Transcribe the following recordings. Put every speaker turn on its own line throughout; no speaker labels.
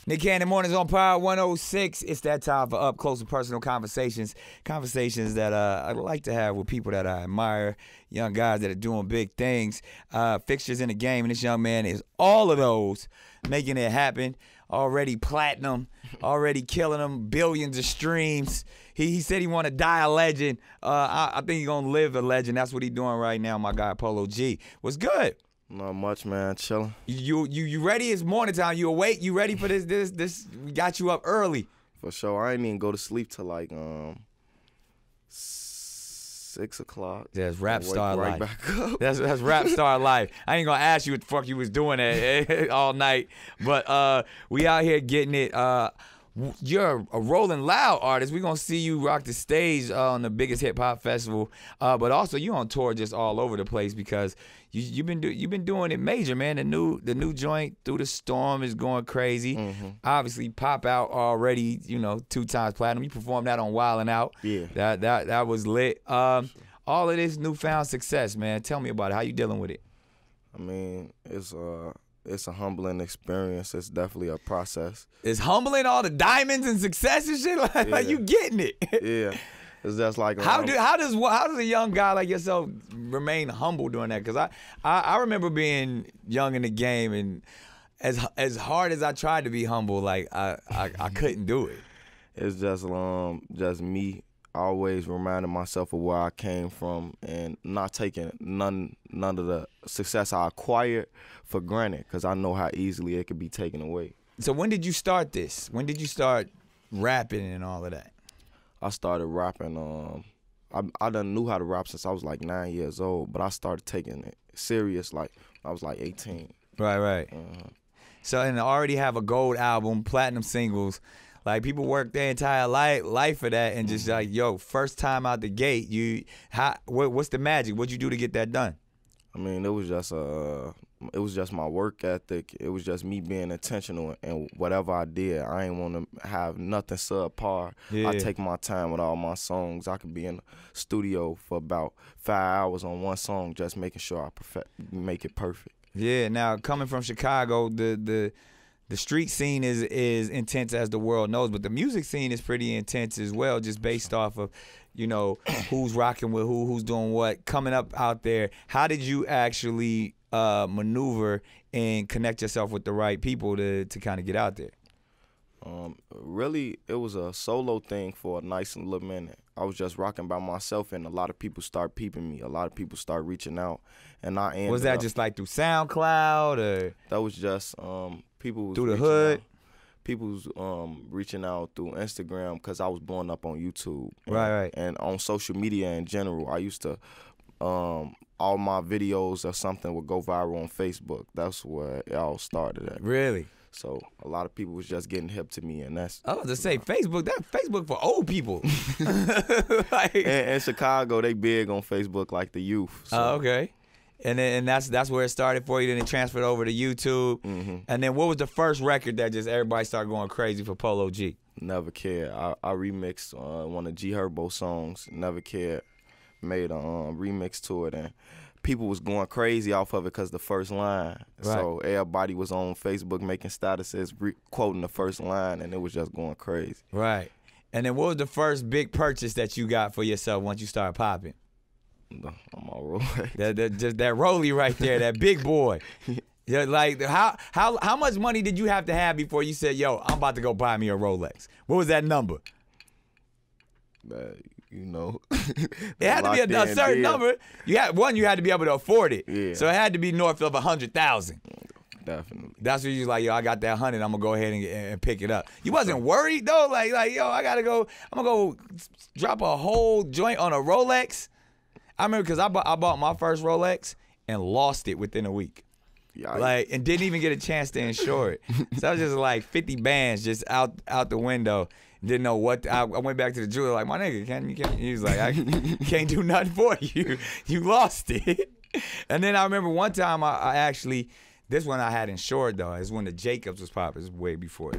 Nick Cannon Mornings on Power 106. It's that time for up close and personal conversations. Conversations that I like to have with people that I admire, young guys that are doing big things, fixtures in the game. And this young man is all of those, making it happen. Already platinum, already killing them, billions of streams. He said he want to die a legend. I think he's going to live a legend. That's what he's doing right now, my guy Polo G. What's good?
Not much, man. Chilling.
You ready? It's morning time. You awake? You ready for this? We got you up early.
For sure. I ain't even go to sleep till like 6 o'clock.
That's rap star
right
life.
Back up.
That's rap star life. I ain't gonna ask you what the fuck you was doing all night, but we out here getting it. You're a Rolling Loud artist. We're gonna see you rock the stage on the biggest hip hop festival, but also you on tour just all over the place because you've been doing it major, man. The new joint Through the Storm is going crazy. Obviously, Pop Out already, 2 times platinum. You performed that on Wildin' Out.
Yeah,
that was lit. All of this newfound success, man. Tell me about it. How you dealing with it?
I mean, it's a humbling experience. It's definitely a process.
It's humbling, all the diamonds and success and shit. Like you getting it.
Yeah, it's just like
how does a young guy like yourself remain humble doing that? Because I remember being young in the game, and as hard as I tried to be humble, like I couldn't do it.
It's just me always reminding myself of where I came from and not taking none of the success I acquired for granted, because I know how easily it could be taken away.
So when did you start this? When did you start rapping and all of that?
I started rapping. I done knew how to rap since I was like 9 years old, but I started taking it serious like I was like 18.
Right. So and I already have a gold album, platinum singles. Like people work their entire life for that, and just like, yo, first time out the gate, what's the magic? What'd you do to get that done?
I mean, it was just my work ethic. It was just me being intentional, and whatever I did, I ain't want to have nothing subpar.
Yeah.
I take my time with all my songs. I could be in the studio for about 5 hours on one song, just making sure I make it perfect.
Yeah. Now coming from Chicago, the street scene is intense, as the world knows, but the music scene is pretty intense as well, just based off of, who's rocking with who's doing what, coming up out there. How did you actually maneuver and connect yourself with the right people to kind of get out there?
Really, it was a solo thing for a nice little minute. I was just rocking by myself, and a lot of people start peeping me. A lot of people start reaching out, and I ended
Was that
up,
just like through SoundCloud, or
that was just people was
through the hood?
People was reaching out through Instagram, because I was blowing up on YouTube.
Right.
And on social media in general. I used to, all my videos or something would go viral on Facebook. That's where it all started at.
Really?
So a lot of people was just getting hip to me, and that's.
I was to say Facebook. That's Facebook for old people. Like,
in Chicago, they big on Facebook, like the youth. So.
Oh, okay. And that's where it started for you. Then it transferred over to YouTube. And then what was the first record that just everybody started going crazy for Polo G?
Never Cared. I remixed one of G Herbo songs. Never Cared. Made a remix to it, and people was going crazy off of it because the first line. Right. So everybody was on Facebook making statuses, quoting the first line, and it was just going crazy.
Right. And then what was the first big purchase that you got for yourself once you started popping?
I'm all Rolex.
Just that Rollie right there, that big boy. Yeah, like how much money did you have to have before you said, yo, I'm about to go buy me a Rolex? What was that number?
It
had to be a certain number. You had to be able to afford it.
Yeah.
So it had to be north of 100,000.
Definitely.
That's what you was like, yo, I got that 100, I'm gonna go ahead and pick it up. You wasn't worried though, like yo, I'm gonna go drop a whole joint on a Rolex. I remember because I bought my first Rolex and lost it within a week.
Yeah,
and didn't even get a chance to insure it. So I was just like 50 bands just out the window. Didn't know what. I went back to the jeweler like, my nigga, he was like, I can't do nothing for you. You lost it. And then I remember one time I actually, this one I had insured though. It's when the Jacobs was popping. It's way before.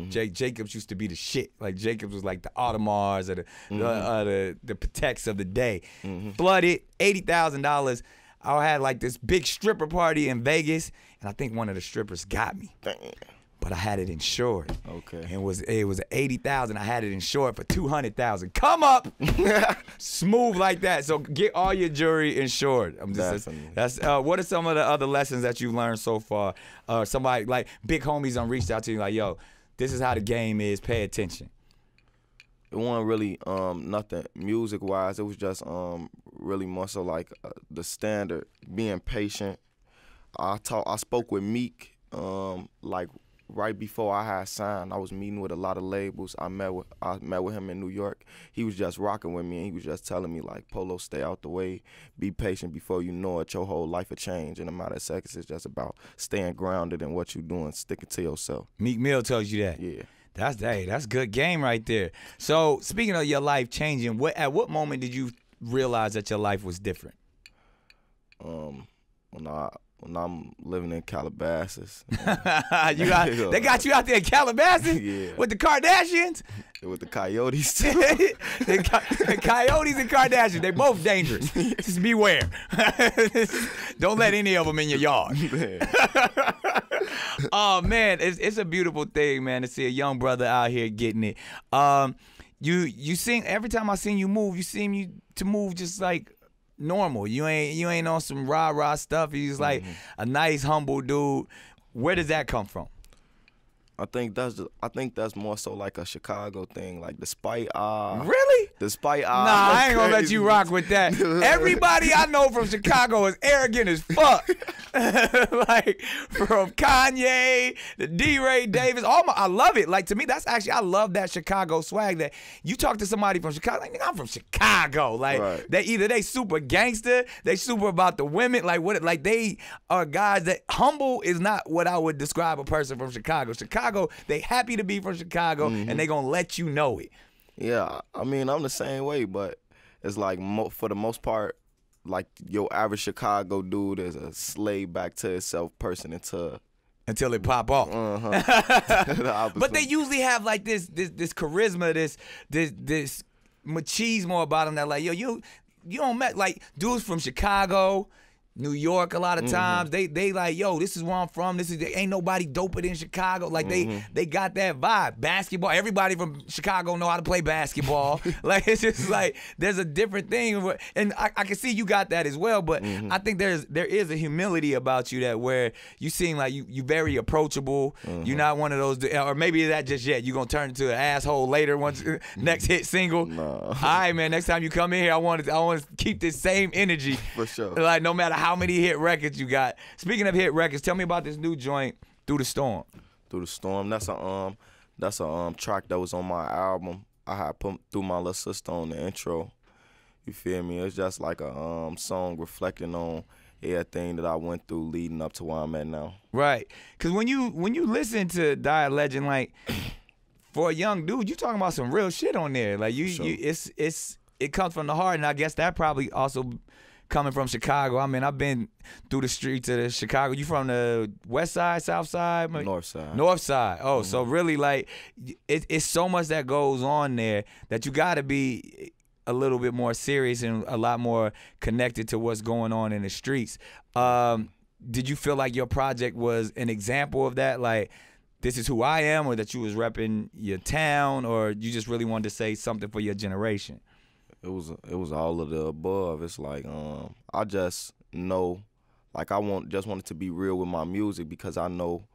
Jacobs used to be the shit. Like Jacobs was like the Audemars or the Pateks of the day. Flooded, $80,000. I had like this big stripper party in Vegas, and I think one of the strippers got me.
Damn.
but I had it insured.
Okay.
And it was 80,000. I had it insured for 200,000. Come up, smooth like that. So get all your jewelry insured. That's what are some of the other lessons that you've learned so far? Somebody like big homies reached out to you like, yo, this is how the game is. Pay attention.
It wasn't really nothing music wise. It was just really more so like the standard, being patient. I spoke with Meek like right before I had signed. I was meeting with a lot of labels. I met with him in New York. He was just rocking with me, and he was just telling me like, Polo, stay out the way, be patient. Before you know it, your whole life will change in a matter of seconds. It's just about staying grounded in what you're doing, sticking to yourself.
Meek Mill tells you that.
Yeah.
That's good game right there. So speaking of your life changing, at what moment did you realize that your life was different?
When I'm living in Calabasas.
They got you out there in Calabasas?
Yeah.
With the Kardashians?
With the coyotes.
the coyotes and Kardashians, they both dangerous. Just beware. Don't let any of them in your yard. Oh, man, it's a beautiful thing, man, to see a young brother out here getting it. You seem, every time I seen you move, you seem to move just like normal. You ain't on some rah-rah stuff. He's like a nice, humble dude. Where does that come from?
I think that's more so like a Chicago thing, like despite
Really?
Nah,
I ain't gonna let you rock with that. Everybody I know from Chicago is arrogant as fuck. Like from Kanye, the D-Ray Davis, I love it. Like to me, that's actually, I love that Chicago swag. That you talk to somebody from Chicago, like I'm from Chicago. Like
right.
they super gangster, they super about the women. Like what? Like they are guys that humble is not what I would describe a person from Chicago. Chicago, they happy to be from Chicago, and they gonna let you know it.
Yeah, I mean, I'm the same way, but it's like for the most part, like your average Chicago dude is a slave back to himself person
until it pop off. But they usually have like this charisma, this machismo about them that like, yo, you don't met like dudes from Chicago, New York a lot of times. They like, yo, this is where I'm from. Ain't nobody doper than Chicago. Like they got that vibe. Basketball, everybody from Chicago know how to play basketball. Like it's just like there's a different thing. And I can see you got that as well, but I think there is a humility about you that where you seem like you very approachable. You're not one of those, or maybe that just yet. You're gonna turn into an asshole later once next hit single.
No.
All right, man, next time you come in here, I want to keep this same energy.
For sure.
Like no matter how many hit records you got. Speaking of hit records, tell me about this new joint, Through the Storm.
Through the Storm. That's a track that was on my album. I had put through my little sister on the intro. You feel me? It's just like a song reflecting on everything that I went through leading up to where I'm at now. Right.
Cause when you listen to Die a Legend, like for a young dude, you talking about some real shit on there. Like it comes from the heart, and I guess that probably also coming from Chicago. I mean, I've been through the streets of Chicago. You from the west side, south side?
North side.
North side. Oh, so really like it's so much that goes on there that you got to be a little bit more serious and a lot more connected to what's going on in the streets. Did you feel like your project was an example of that? Like, this is who I am, or that you was repping your town, or you just really wanted to say something for your generation?
It was all of the above. It's like I just know, like I just wanted to be real with my music, because I know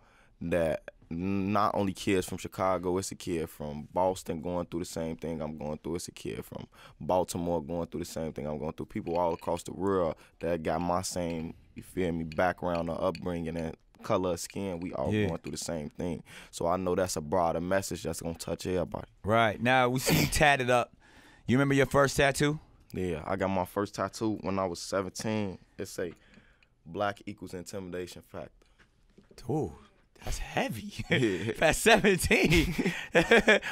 that not only kids from Chicago, it's a kid from Boston going through the same thing I'm going through. It's a kid from Baltimore going through the same thing I'm going through. People all across the world that got my same, you feel me, background or upbringing and color of skin. We all going through the same thing. So I know that's a broader message that's gonna touch everybody.
Right. Now we see you tatted up. You remember your first tattoo?
Yeah, I got my first tattoo when I was 17. It say, "Black equals intimidation factor."
Ooh, that's heavy.
Yeah.
At 17.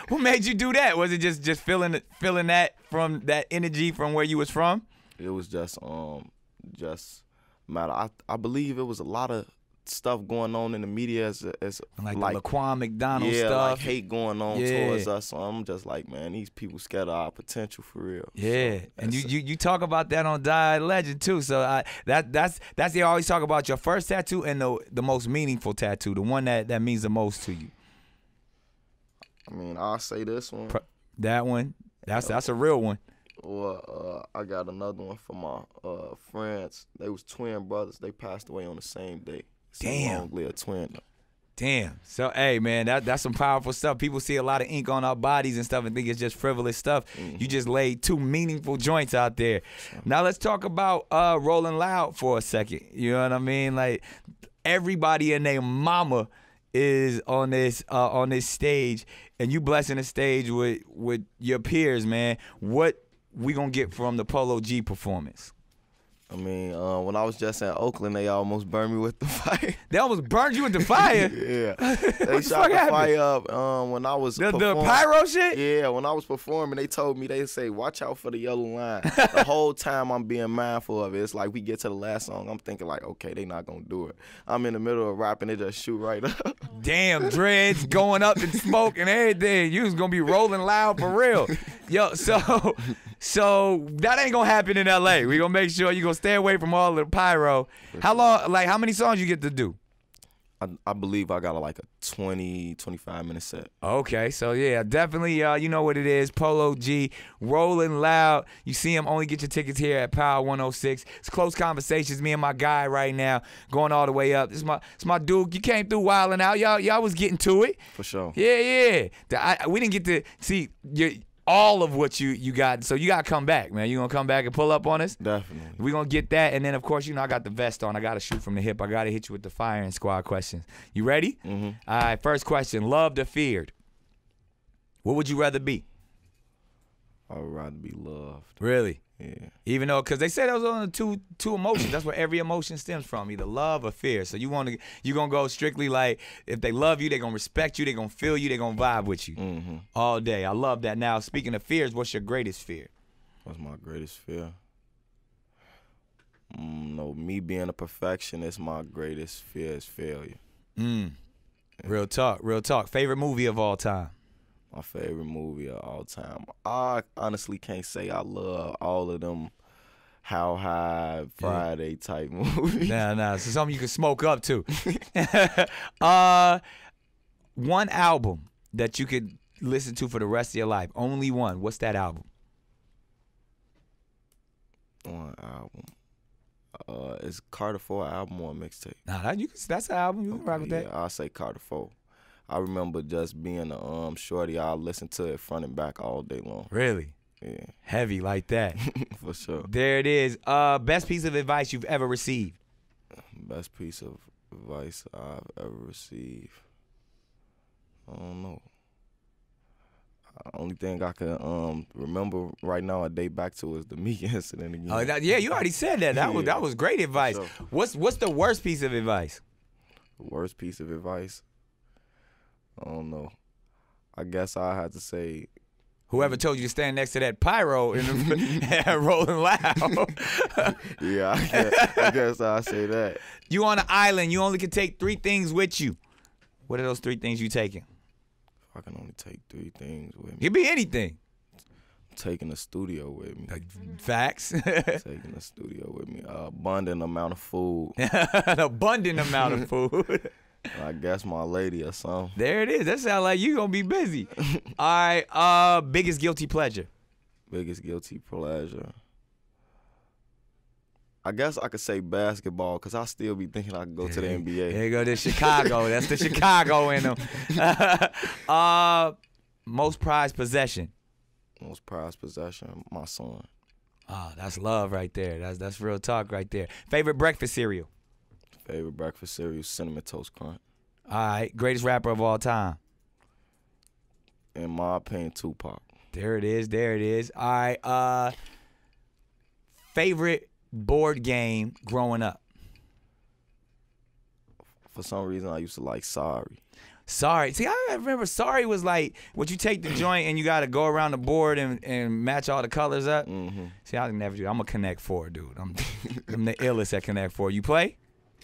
What made you do that? Was it just feeling that from that energy from where you was from?
It was just matter. I believe it was a lot of stuff going on in the media as
like the Laquan McDonald
yeah,
stuff.
like hate going on towards us. So I'm just like, man, these people scared of our potential for real.
Yeah,
so
and you talk about that on Die Legend too. So that's you always talk about your first tattoo and the most meaningful tattoo, the one that means the most to you.
I mean, I'll say this one.
That one. That's a real one.
Or I got another one for my friends. They was twin brothers. They passed away on the same day.
Damn.
Long-lived twin.
Damn. So, hey, man, that's some powerful stuff. People see a lot of ink on our bodies and stuff and think it's just frivolous stuff. You just laid 2 meaningful joints out there. Now, let's talk about Rolling Loud for a second. You know what I mean? Like, everybody and their mama is on this stage, and you blessing the stage with your peers, man. What we gonna get from the Polo G performance?
I mean, when I was just in Oakland, they almost burned me with the fire.
They almost burned you with the fire?
Yeah. They shot the fire up when I was performing.
The pyro shit?
Yeah, when I was performing, they told me, they say, watch out for the yellow line. The whole time I'm being mindful of it. It's like we get to the last song, I'm thinking like, okay, they not going to do it. I'm in the middle of rapping, they just shoot right up.
Damn, dreads going up in smoke and everything. You was going to be rolling loud for real. Yo, so that ain't going to happen in L.A. We going to make sure you going to stay away from all the pyro. How long, like how many songs you get to do?
I believe I got like a 20, 25-minute set.
Okay, so yeah, definitely, you know what it is. Polo G, Rolling Loud. You see him, only get your tickets here at Power 106. It's Close Conversations, me and my guy right now, going all the way up. It's my dude. You came through wilding out. Y'all was getting to it.
For sure.
Yeah. We didn't get to see all of what you got. So you got to come back, man. You going to come back and pull up on us?
Definitely.
We going to get that. And then, of course, I got the vest on. I got to shoot from the hip. I got to hit you with the firing squad questions. You ready?
Mm-hmm.
All right, first question. Loved or feared? What would you rather be?
I would rather be loved.
Really?
Yeah.
Even though, because they say those are the two emotions. That's where every emotion stems from, either love or fear. So you going to go strictly like, if they love you, they're going to respect you, they're going to feel you, they're going to vibe with you all day. I love that. Now, speaking of fears, what's your greatest fear?
What's my greatest fear? No, me being a perfectionist, my greatest fear is failure.
Real talk. Favorite movie of all time?
My favorite movie of all time. I honestly can't say I love all of them How High Friday type movies.
Nah. So something you can smoke up to. One album that you could listen to for the rest of your life. Only one. What's that album?
One album. Is Carter 4 album or a mixtape?
Nah, that's an album. You can rock with that.
Yeah, I'll say Carter 4. I remember just being a shorty. I listened to it front and back all day long.
Really?
Yeah.
Heavy like that.
For sure.
There it is. Best piece of advice you've ever received?
Best piece of advice I've ever received. I don't know. The only thing I can remember right now, a day back to, is the Meek incident again.
Yeah, you already said that. That was great advice.
Sure.
What's the worst piece of advice?
Worst piece of advice? I don't know. I guess I had to say,
whoever told you to stand next to that pyro and rolling loud.
Yeah, I guess I'll say that.
You on an island. You only can take 3 things with you. What are those 3 things you taking?
I can only take 3 things with me.
It could be anything.
Taking a studio with me.
Facts.
Taking a studio with me. Abundant amount of food.
An abundant amount of food.
I guess my lady or something.
There it is. That sounds like you gonna be busy. All right. Biggest guilty pleasure.
Biggest guilty pleasure. I guess I could say basketball, because I still be thinking I could go to the NBA.
There you go to Chicago. That's the Chicago in them. Most prized possession.
Most prized possession, my son.
Oh, that's love right there. That's real talk right there. Favorite breakfast cereal.
Favorite breakfast cereal, Cinnamon Toast Crunch.
All right. Greatest rapper of all time.
In my opinion, Tupac.
There it is. All right. Favorite board game growing up.
For some reason, I used to like Sorry.
Sorry. See, I remember Sorry was like, what you take the joint and you got to go around the board and match all the colors up. See, I never do. I'm a Connect 4 dude. I'm the illest at Connect 4. You play?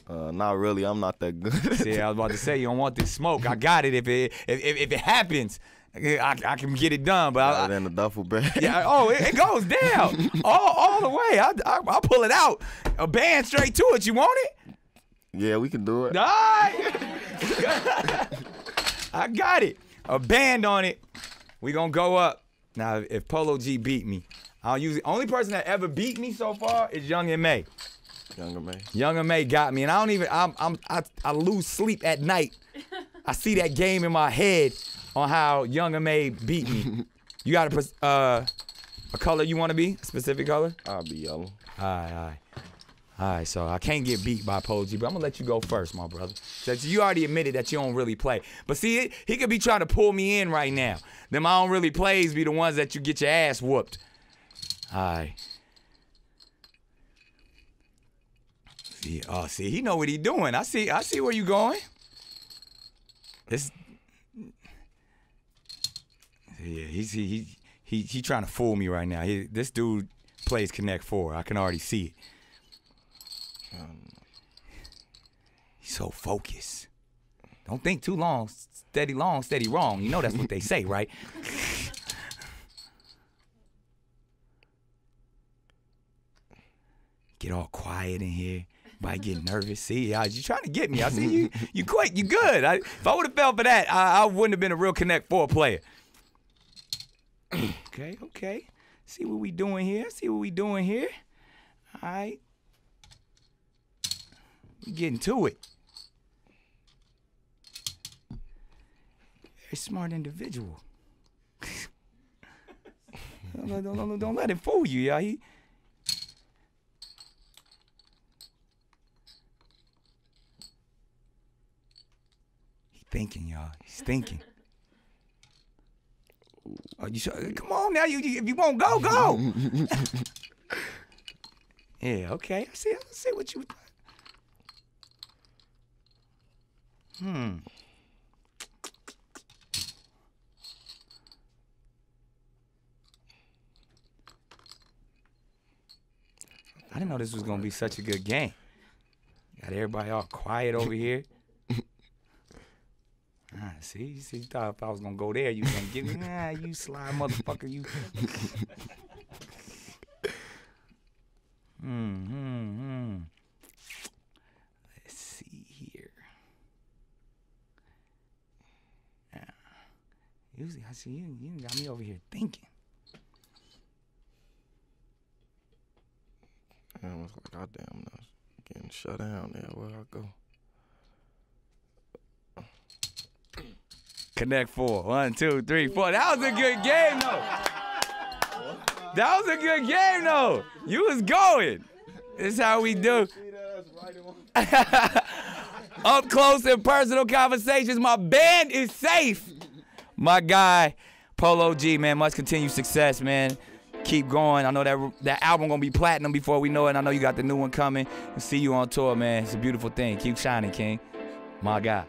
Not really. I'm not that good.
See, I was about to say you don't want this smoke. I got it. If it happens, I can get it done. But
in the duffel bag.
Yeah. Oh, it goes down all the way. I'll pull it out. A band straight to it. You want it?
Yeah, we can do it.
All right. I got it. A band on it. We gonna go up. Now, if Polo G beat me, I'll use it. Only person that ever beat me so far is Young and May. Young and May got me, and I don't even. I lose sleep at night. I see that game in my head on how Young and May beat me. You got a color you want to be? A specific color?
I'll be yellow.
All right, so I can't get beat by Polo G, but I'm going to let you go first, my brother. Since you already admitted that you don't really play. But see, he could be trying to pull me in right now. Them I don't really plays be the ones that you get your ass whooped. All right. See, he know what he doing. I see where you going. He trying to fool me right now. This dude plays Connect 4. I can already see it. He's so focused. Don't think too long, steady wrong. You know that's what they say, right? Get all quiet in here. Everybody get nervous. See, you trying to get me. I see you. You quick. You good. If I would have fell for that, I wouldn't have been a real Connect 4 player. Okay. See what we doing here. All right. We getting to it. Very smart individual. Don't let him fool you, y'all. He thinking, y'all. He's thinking. Oh, come on now. If you won't go. Yeah, okay. I see what you thought. I didn't know this was gonna be such a good game. Got everybody all quiet over here. See, you thought if I was gonna go there, you was gonna get me. Nah, you sly motherfucker, you. Let's see here. Usually I see you got me over here thinking.
I was like, goddamn, I was getting shut down there. Where I go?
Connect 4. 1, 2, 3, 4. That was a good game, though. You was going. This is how we do. Up close and personal conversations. My band is safe. My guy, Polo G, man, much continued success, man. Keep going. I know that album gonna be platinum before we know it. And I know you got the new one coming. And see you on tour, man. It's a beautiful thing. Keep shining, King. My guy.